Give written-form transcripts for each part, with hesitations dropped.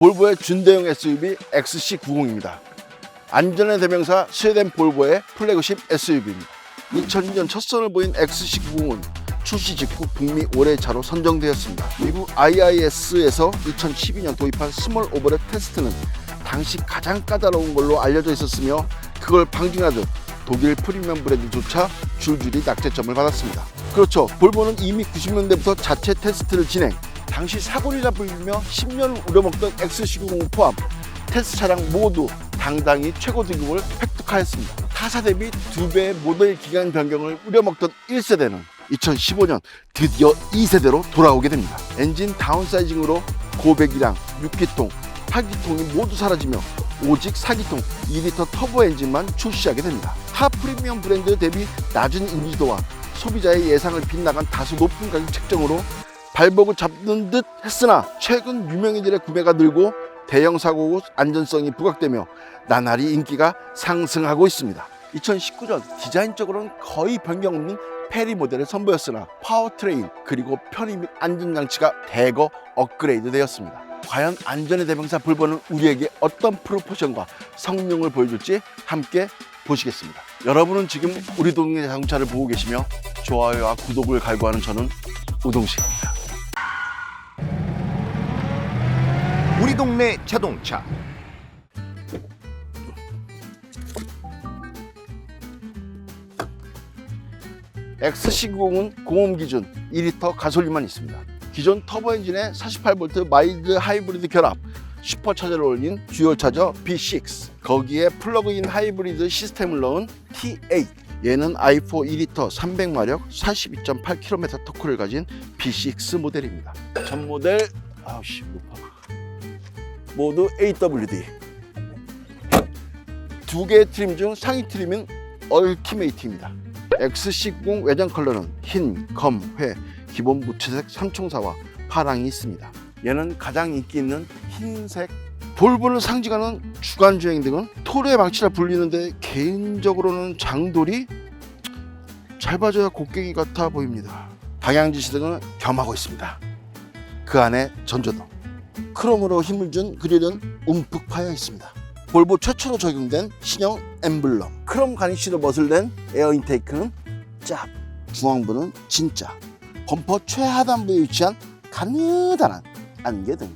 볼보의 준대용 SUV XC90입니다. 안전의 대명사 스웨덴 볼보의 플래그십 SUV입니다. 2002년 첫 선을 보인 XC90은 출시 직후 북미 올해의 차로 선정되었습니다. 미국 IIS에서 2012년 도입한 스몰 오버랩 테스트는 당시 가장 까다로운 걸로 알려져 있었으며 그걸 방증하듯 독일 프리미엄 브랜드조차 줄줄이 낙제점을 받았습니다. 그렇죠. 볼보는 이미 90년대부터 자체 테스트를 진행, 당시 사고리라 불리며 10년을 우려먹던 XC90 포함 테스트 차량 모두 당당히 최고 등급을 획득하였습니다. 타사 대비 2배의 모델 기간 변경을 우려먹던 1세대는 2015년 드디어 2세대로 돌아오게 됩니다. 엔진 다운사이징으로 고배기량 6기통, 8기통이 모두 사라지며 오직 4기통 2리터 터보 엔진만 출시하게 됩니다. 타 프리미엄 브랜드 대비 낮은 인지도와 소비자의 예상을 빗나간 다소 높은 가격 책정으로 발목을 잡는 듯 했으나 최근 유명인들의 구매가 늘고 대형 사고 후 안전성이 부각되며 나날이 인기가 상승하고 있습니다. 2019년 디자인적으로는 거의 변경 없는 페리 모델을 선보였으나 파워트레인 그리고 편의 및 안전장치가 대거 업그레이드 되었습니다. 과연 안전의 대명사 볼보는 우리에게 어떤 프로포션과 성능을 보여줄지 함께 보시겠습니다. 여러분은 지금 우리 동네 자동차를 보고 계시며 좋아요와 구독을 갈구하는 저는 우동식입니다. 우리 동네 자동차. XC90은 공홈 기준 2리터 가솔린만 있습니다. 기존 터보 엔진에 48V 마일드 하이브리드 결합 슈퍼차저를 올린 듀얼차저 B6, 거기에 플러그인 하이브리드 시스템을 넣은 T8, 얘는 i4 2리터 300마력 42.8km 토크를 가진 B6 모델입니다. 전 모델 높아. 모두 AWD. 두 개의 트림 중 상위 트림은 얼티메이트입니다. XC90 외장 컬러는 흰, 검, 회, 기본 무채색 3총사와 파랑이 있습니다. 얘는 가장 인기 있는 흰색. 볼보를 상징하는 주간주행 등은 토르의 망치라 불리는데 개인적으로는 장돌이 잘 봐줘야 곡괭이 같아 보입니다. 방향지시 등은 겸하고 있습니다. 그 안에 전조등, 크롬으로 힘을 준 그릴은 움푹 파여 있습니다. 볼보 최초로 적용된 신형 엠블럼, 크롬 가니쉬로 멋을낸 에어 인테이크는 짭, 중앙부는 진짜, 범퍼 최하단부에 위치한 가느다란 안개등,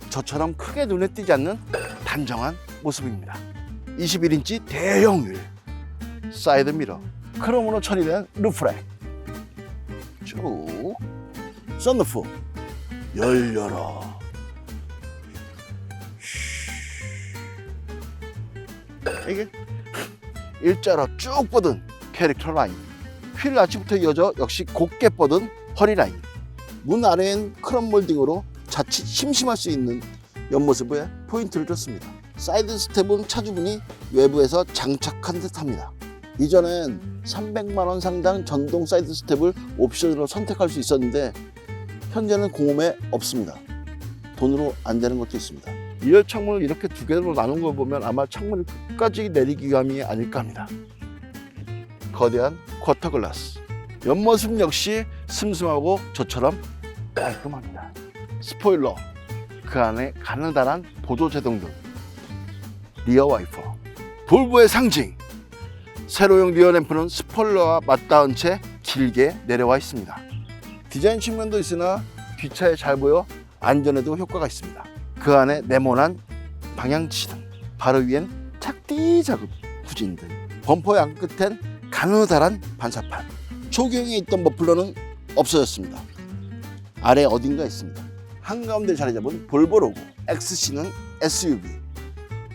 저처럼 크게 눈에 띄지 않는 단정한 모습입니다. 21인치 대형 휠, 사이드 미러, 크롬으로 처리된 루프렉, 쭉, 썬루프 열려라. 이게 일자로 쭉 뻗은 캐릭터 라인, 휠 아치부터 이어져 역시 곧게 뻗은 허리 라인, 문 아래엔 크롬 몰딩으로 자칫 심심할 수 있는 옆모습에 포인트를 줬습니다. 사이드 스텝은 차주분이 외부에서 장착한 듯합니다. 이전엔 300만원 상당 전동 사이드 스텝을 옵션으로 선택할 수 있었는데 현재는 공홈에 없습니다. 돈으로 안 되는 것도 있습니다. 2열 창문을 이렇게 두 개로 나눈 걸 보면 아마 창문을 끝까지 내리기 위함이 아닐까 합니다. 거대한 쿼터 글라스, 옆모습 역시 슴슴하고 저처럼 깔끔합니다. 스포일러, 그 안에 가느다란 보조 제동등, 리어 와이퍼, 볼보의 상징, 세로용 리어 램프는 스포일러와 맞닿은 채 길게 내려와 있습니다. 디자인 측면도 있으나 뒷차에 잘 보여 안전에도 효과가 있습니다. 그 안에 네모난 방향지시 등, 바로 위엔 작디 작은 후진등, 범퍼 양끝엔 가느다란 반사판, 초기형에 있던 머플러는 없어졌습니다. 아래 어딘가 있습니다. 한가운데 자리 잡은 볼보 로고, XC는 SUV,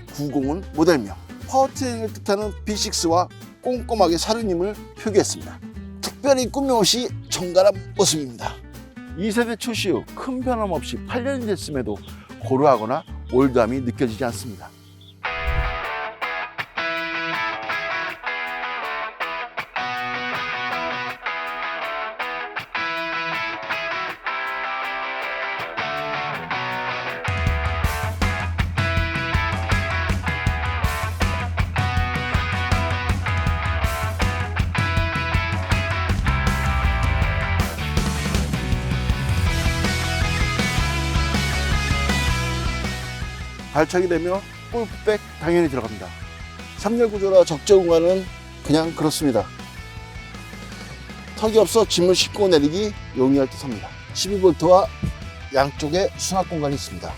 90은 모델명, 파워트레인을 뜻하는 B6와 꼼꼼하게 사륜임을 표기했습니다. 특별히 꾸밈없이 정갈한 모습입니다. 2세대 출시 후 큰 변함 없이 8년이 됐음에도 고루하거나 올드함이 느껴지지 않습니다. 발차기 되며 골프백 당연히 들어갑니다. 3열 구조라 적재 공간은 그냥 그렇습니다. 턱이 없어 짐을 싣고 내리기 용이할 듯 합니다. 12V와 양쪽에 수납 공간이 있습니다.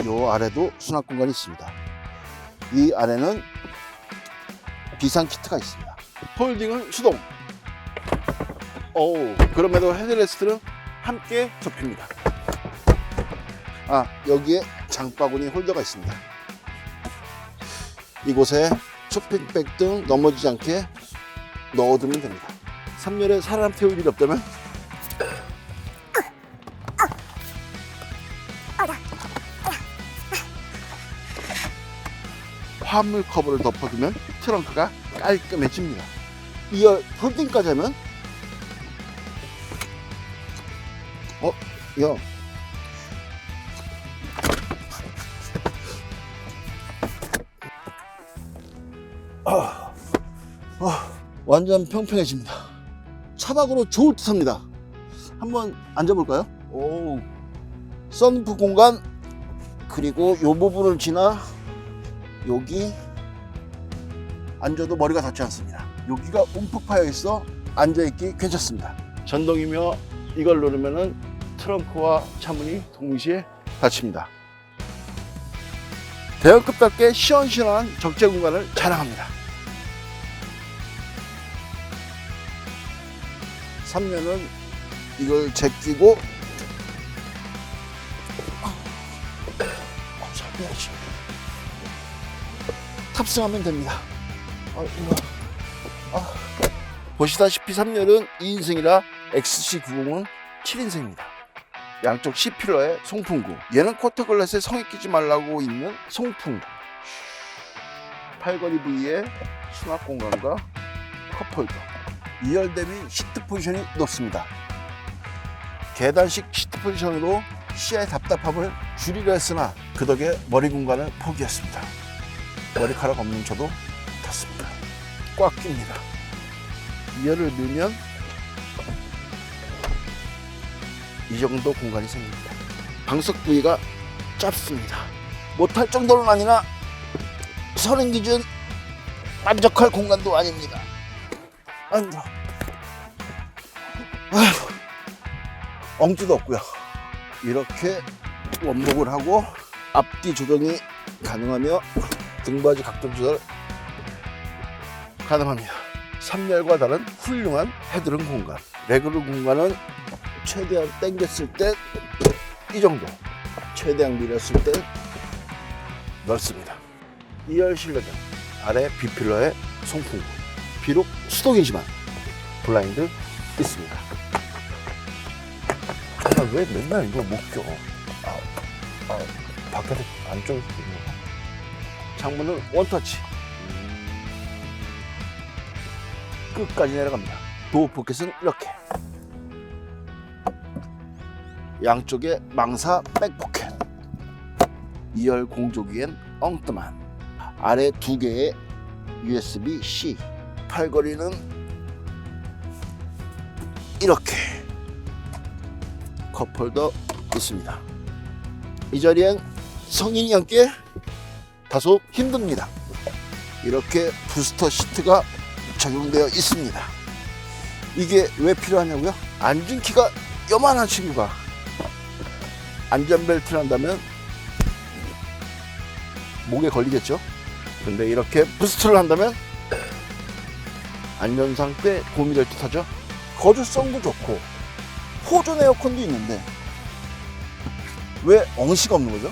요 아래도 수납 공간이 있습니다. 이 아래는 비상 키트가 있습니다. 폴딩은 수동. 그럼에도 헤드레스트는 함께 접힙니다. 여기에 장바구니 홀더가 있습니다. 이곳에 쇼핑백 등 넘어지지 않게 넣어두면 됩니다. 3열에 사람 태울 일이 없다면 화물 커버를 덮어두면 트렁크가 깔끔해집니다. 2열 폴딩까지 하면 완전 평평해집니다. 차박으로 좋을 듯 합니다. 한번 앉아볼까요? 썬루프 공간, 그리고 이 부분을 지나 여기 앉아도 머리가 닿지 않습니다. 여기가 움푹 파여 있어 앉아있기 괜찮습니다. 전동이며 이걸 누르면은 트렁크와 차문이 동시에 닫힙니다. 대형급답게 시원시원한 적재 공간을 자랑합니다. 3년은 이걸 제끼고 탑승하면 됩니다. 보시다시피 3열은 2인승이라 XC90은 7인승입니다. 양쪽 C필러에 송풍구, 얘는 쿼터글라스에 성에 끼지 말라고 있는 송풍구, 팔걸이 부위에 수납 공간과 컵홀더, 2열 대비 시트 포지션이 높습니다. 계단식 시트 포지션으로 시야의 답답함을 줄이려 했으나 그 덕에 머리 공간을 포기했습니다. 머리카락 없는 저도 탔습니다. 꽉 낍니다. 2열을 밀면 이 정도 공간이 생깁니다. 방석 부위가 짧습니다. 못할 정도는 아니나 서른 기준 만족할 공간도 아닙니다. 엉지도 없고요. 이렇게 원목을 하고 앞뒤 조정이 가능하며 등받이 각도 조절 가능합니다. 3열과 다른 훌륭한 헤드룸 공간, 레그룸 공간은 최대한 당겼을 때 이 정도, 최대한 밀었을 때 넓습니다. 2열 실내장, 아래 B필러에 송풍구, 비록 수동이지만 블라인드 있습니다. 정말 왜 맨날 이걸 못 껴? 바깥에 안쪽에서 끼는 거. 창문은 원터치. 끝까지 내려갑니다. 도어 포켓은 이렇게. 양쪽에 망사 백포켓. 2열 공조기엔 엉뚱한. 아래 2개의 USB-C. 팔걸이는 이렇게. 컵홀더 있습니다. 이 자리엔 성인이 앉기 다소 힘듭니다. 이렇게 부스터 시트가 적용되어 있습니다. 이게 왜 필요하냐고요? 앉은 키가 요만한 친구가 안전벨트를 한다면 목에 걸리겠죠? 근데 이렇게 부스트를 한다면 안전상 꽤 도움이 될 듯 하죠? 거주성도 좋고 호존 에어컨도 있는데 왜 엉시가 없는 거죠?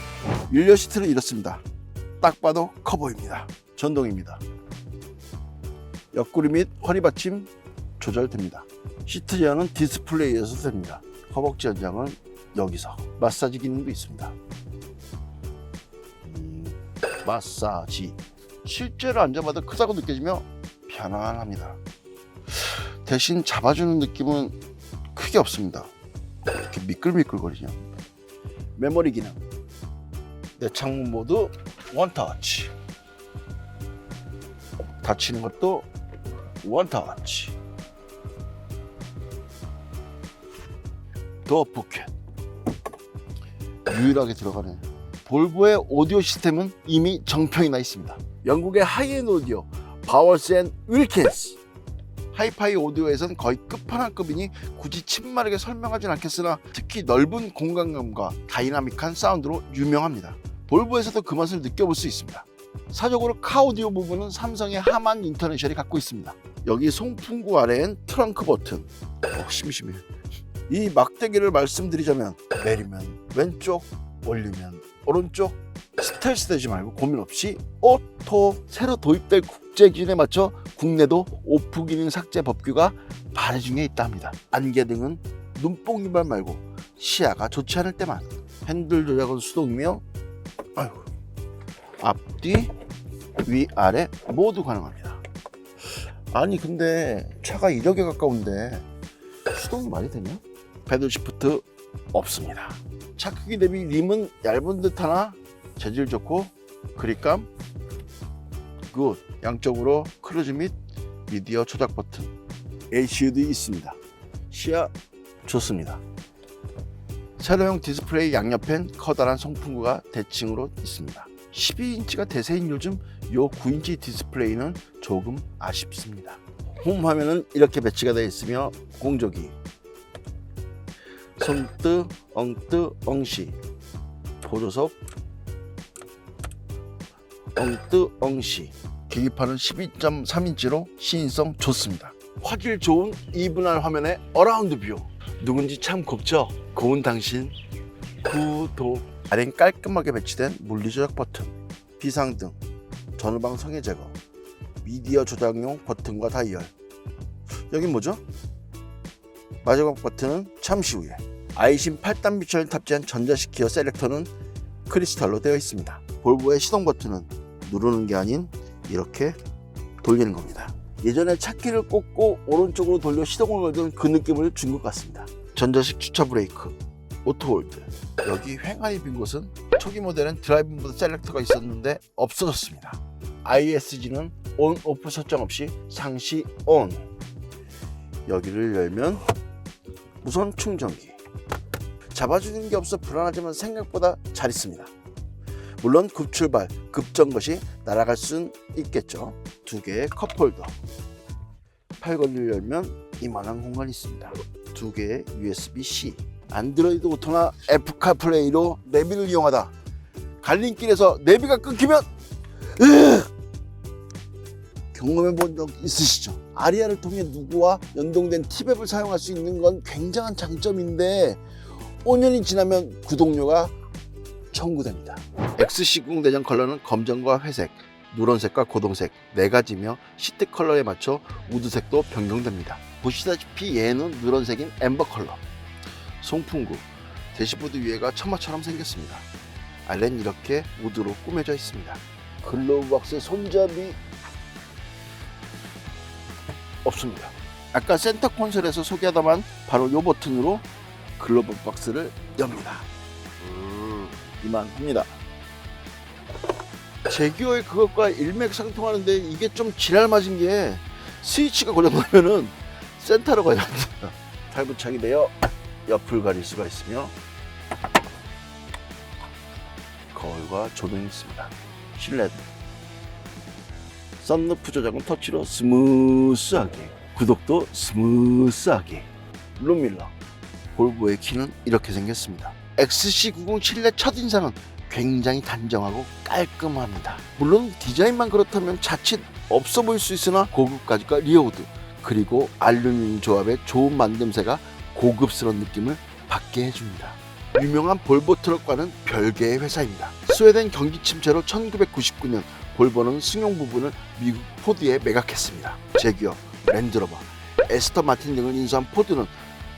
일렬 시트는 이렇습니다. 딱 봐도 커 보입니다. 전동입니다. 옆구리 및 허리 받침 조절됩니다. 시트 제어는 디스플레이에서 됩니다. 허벅지 연장은 여기서, 마사지 기능도 있습니다. 마사지. 실제로 앉아봐도 크다고 느껴지며 편안합니다. 대신 잡아주는 느낌은 크게 없습니다. 이렇게 미끌미끌거리죠. 메모리 기능, 내창문 모드 원터치, 닫히는 것도 원터치, 도어 포켓, 유일하게 들어가는 볼보의 오디오 시스템은 이미 정평이 나 있습니다. 영국의 하이엔드 오디오 바워스 앤 윌킨스. 하이파이 오디오에선 거의 끝판왕급이니 굳이 친말하게 설명하진 않겠으나 특히 넓은 공간감과 다이나믹한 사운드로 유명합니다. 볼보에서도 그 맛을 느껴볼 수 있습니다. 사적으로 카오디오 부분은 삼성의 하만 인터내셔널이 갖고 있습니다. 여기 송풍구 아래엔 트렁크 버튼. 심심해. 이 막대기를 말씀드리자면 내리면 왼쪽, 올리면 오른쪽. 스텔스 되지 말고 고민 없이 오토. 새로 도입될 국제 기준에 맞춰 국내도 오프 기능 삭제 법규가 발의 중에 있다 합니다. 안개등은 눈뽕 유발 말고 시야가 좋지 않을 때만. 핸들 조작은 수동이며 앞뒤 위아래 모두 가능합니다. 아니 근데 차가 1억에 가까운데 수동이 말이 되냐? 패들 시프트 없습니다. 차 크기 대비 림은 얇은 듯 하나 재질 좋고 그립감 굿. 양쪽으로 크루즈 및 미디어 조작 버튼. HUD 있습니다. 시야 좋습니다. 세로형 디스플레이 양옆엔 커다란 송풍구가 대칭으로 있습니다. 12인치가 대세인 요즘 요 9인치 디스플레이는 조금 아쉽습니다. 홈 화면은 이렇게 배치가 되어 있으며 공조기, 손뜨, 엉뜨, 엉시, 보조석, 엉뜨, 엉시. 계기판은 12.3인치로 시인성 좋습니다. 화질 좋은 2분할 화면에 어라운드 뷰. 누군지 참 곱죠? 고운 당신 구독. 아래는 깔끔하게 배치된 물리조작 버튼, 비상등, 전후방 성해 제거, 미디어 조작용 버튼과 다이얼. 여긴 뭐죠? 마지막 버튼은 잠시 후에. 아이신 8단 미션을 탑재한 전자식 기어 셀렉터는 크리스탈로 되어 있습니다. 볼보의 시동 버튼은 누르는 게 아닌 이렇게 돌리는 겁니다. 예전에 차키를 꽂고 오른쪽으로 돌려 시동을 걸던 그 느낌을 준 것 같습니다. 전자식 주차 브레이크, 오토홀드. 여기 횡하니 빈 곳은 초기 모델은 드라이브 모드 셀렉터가 있었는데 없어졌습니다. ISG는 온, 오프 설정 없이 상시 온. 여기를 열면 무선 충전기. 잡아주는 게 없어 불안하지만 생각보다 잘 있습니다. 물론 급출발, 급정것이 날아갈 순 있겠죠. 2개의 컵홀더. 팔걸이를 열면 이만한 공간이 있습니다. 2개의 USB-C. 안드로이드 오토나 애플 카플레이로 내비를 이용하다 갈림길에서 내비가 끊기면 경험해 본 적 있으시죠? 아리아를 통해 누구와 연동된 티맵을 사용할 수 있는 건 굉장한 장점인데 5년이 지나면 구독료가 청구됩니다. XC90 내장 컬러는 검정과 회색, 누런색과 고동색 4가지며 시트 컬러에 맞춰 우드색도 변경됩니다. 보시다시피 얘는 누런색인 엠버 컬러. 송풍구, 대시보드 위에가 처마처럼 생겼습니다. 아래는 이렇게 우드로 꾸며져 있습니다. 글로브 박스 손잡이 없습니다. 아까 센터 콘솔에서 소개하다만 바로 이 버튼으로 글로브 박스를 엽니다. 이만합니다. 제규어의 그것과 일맥상통하는데 이게 좀 지랄 맞은 게 스위치가 고장나면은 센터로 가야 합니다. 탈부착이 되어 옆을 가릴 수가 있으며 거울과 조명이 있습니다. 실내도 썬루프 조작은 터치로 스무스하게, 구독도 스무스하게. 룸밀러. 볼보의 키는 이렇게 생겼습니다. XC90 실내 첫인상은 굉장히 단정하고 깔끔합니다. 물론 디자인만 그렇다면 자칫 없어 보일 수 있으나 고급까지가 리어우드 그리고 알루미늄 조합의 좋은 만듦새가 고급스러운 느낌을 받게 해줍니다. 유명한 볼보 트럭과는 별개의 회사입니다. 스웨덴 경기 침체로 1999년 볼보는 승용 부분을 미국 포드에 매각했습니다. 제규어, 랜드로버, 에스터 마틴 등을 인수한 포드는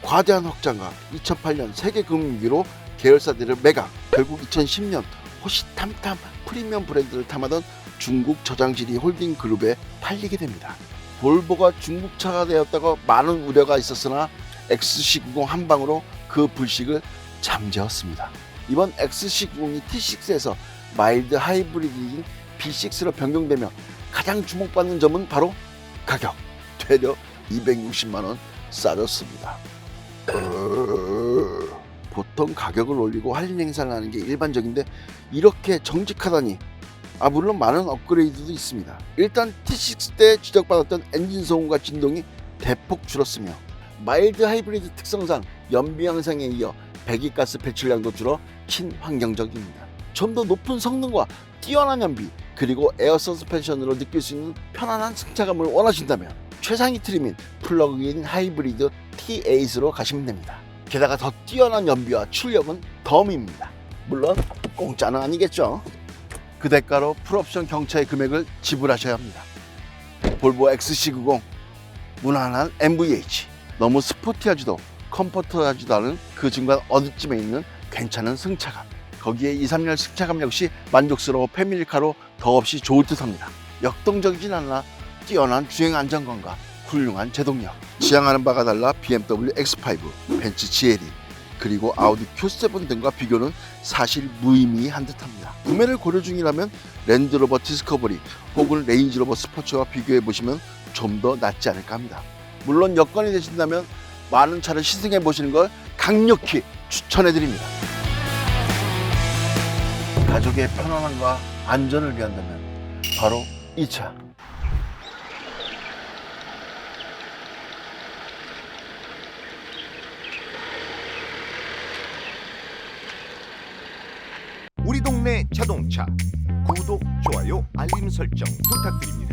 과대한 확장과 2008년 세계 금융위기로 계열사들을 매각. 결국 2010년 호시탐탐 프리미엄 브랜드를 탐하던 중국 저장지리 홀딩 그룹에 팔리게 됩니다. 볼보가 중국차가 되었다고 많은 우려가 있었으나 XC90 한 방으로 그 불식을 잠재웠습니다. 이번 XC90이 T6에서 마일드 하이브리드인 B6로 변경되며 가장 주목받는 점은 바로 가격. 되려 260만원 싸졌습니다. 보통 가격을 올리고 할인 행사를 하는 게 일반적인데 이렇게 정직하다니. 물론 많은 업그레이드도 있습니다. 일단 T6 때 지적받았던 엔진 소음과 진동이 대폭 줄었으며 마일드 하이브리드 특성상 연비 향상에 이어 배기가스 배출량도 줄어 친환경적입니다. 좀 더 높은 성능과 뛰어난 연비 그리고 에어 서스펜션으로 느낄 수 있는 편안한 승차감을 원하신다면 최상위 트림인 플러그인 하이브리드 T8으로 가시면 됩니다. 게다가 더 뛰어난 연비와 출력은 덤입니다. 물론 공짜는 아니겠죠. 그 대가로 풀옵션 경차의 금액을 지불하셔야 합니다. 볼보 XC90 무난한 MVH, 너무 스포티하지도 컴포트하지도 않은 그 중간 어디쯤에 있는 괜찮은 승차감, 거기에 2, 3열 승차감 역시 만족스러워 패밀리카로 더없이 좋을 듯합니다. 역동적이진 않나 뛰어난 주행 안정감과 훌륭한 제동력, 지향하는 바가 달라 BMW X5, 벤츠 GLE 그리고 아우디 Q7 등과 비교는 사실 무의미한 듯합니다. 구매를 고려 중이라면 랜드로버 디스커버리 혹은 레인지로버 스포츠와 비교해 보시면 좀 더 낫지 않을까 합니다. 물론 여건이 되신다면 많은 차를 시승해 보시는 걸 강력히 추천해 드립니다. 가족의 편안함과 안전을 위한다면 바로 이 차. 우리 동네 자동차 구독, 좋아요, 알림 설정 부탁드립니다.